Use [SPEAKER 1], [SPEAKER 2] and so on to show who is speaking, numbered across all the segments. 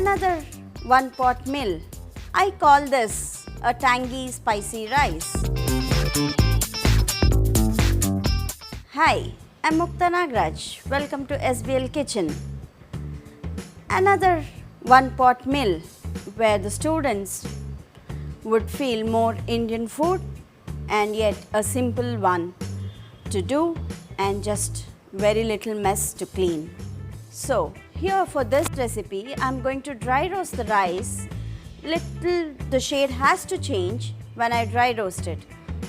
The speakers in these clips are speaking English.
[SPEAKER 1] Another 1 pot meal. I call this a tangy spicy rice. Hi, I'm Mukta Nagaraj. Welcome to SBL Kitchen. Another 1 pot meal where the students would feel more Indian food and yet a simple one to do and just very little mess to clean. So here for this recipe I am going to dry roast the rice. The shade has to change when I dry roast it.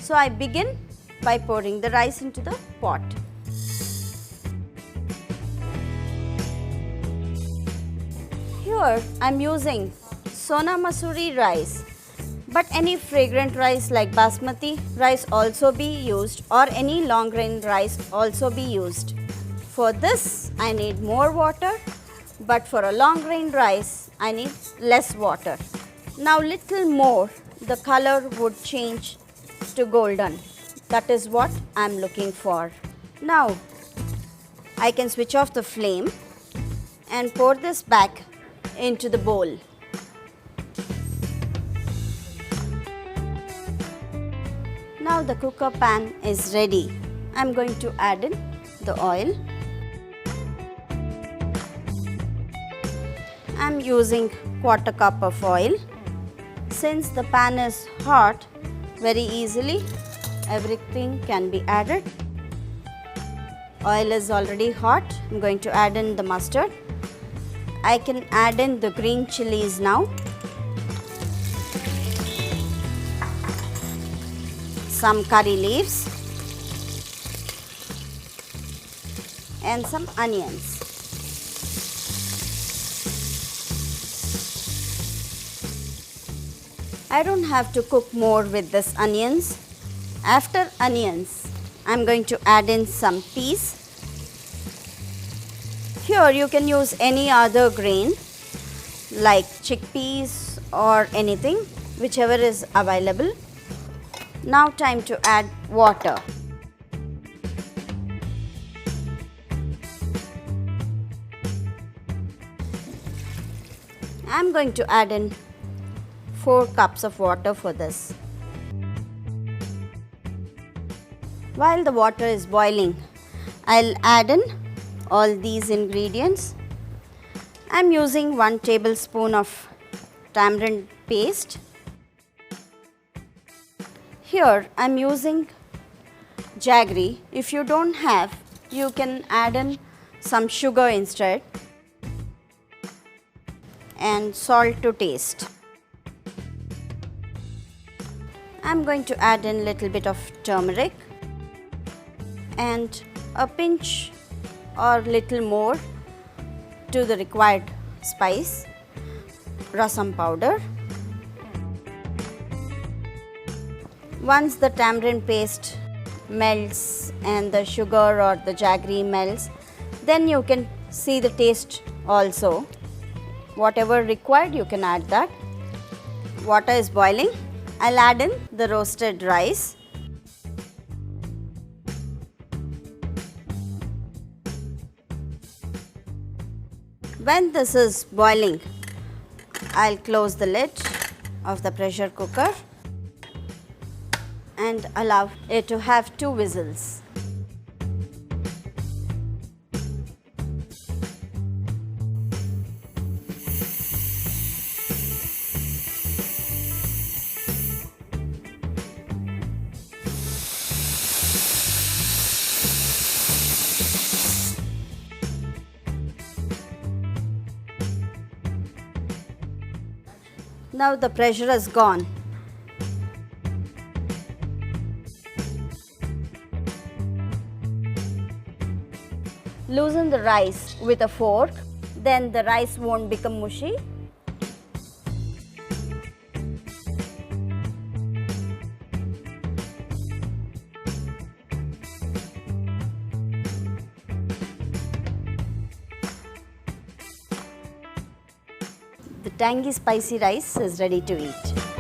[SPEAKER 1] So I begin by pouring the rice into the pot. Here I am using Sona Masuri rice, but any fragrant rice like basmati rice also be used, or any long grain rice also be used. For this I need more water, but for a long grain rice I need less water. Now little more, the color would change to golden. That is what I am looking for. Now I can switch off the flame and pour this back into the bowl. Now the cooker pan is ready. I am going to add in the oil. I am using 1/4 cup of oil. Since the pan is hot, very easily everything can be added. Oil is already hot. I am going to add in the mustard. I can add in the green chillies now. Some curry leaves and some onions. I don't have to cook more with this onions. After onions, I'm going to add in some peas. Here you can use any other grain like chickpeas or anything, whichever is available. Now time to add water. I'm going to add in 4 cups of water for this. While the water is boiling, I'll add in all these ingredients. I'm using 1 tablespoon of tamarind paste. Here I'm using jaggery. If you don't have, you can add in some sugar instead, and salt to taste. I'm going to add in little bit of turmeric and a pinch or little more to the required spice, rasam powder. Once the tamarind paste melts and the sugar or the jaggery melts, then you can see the taste also. Whatever required, you can add that. Water is boiling. I'll add in the roasted rice. When this is boiling, I'll close the lid of the pressure cooker and allow it to have 2 whistles. Now the pressure is gone. Loosen the rice with a fork, then the rice won't become mushy. The tangy spicy rice is ready to eat.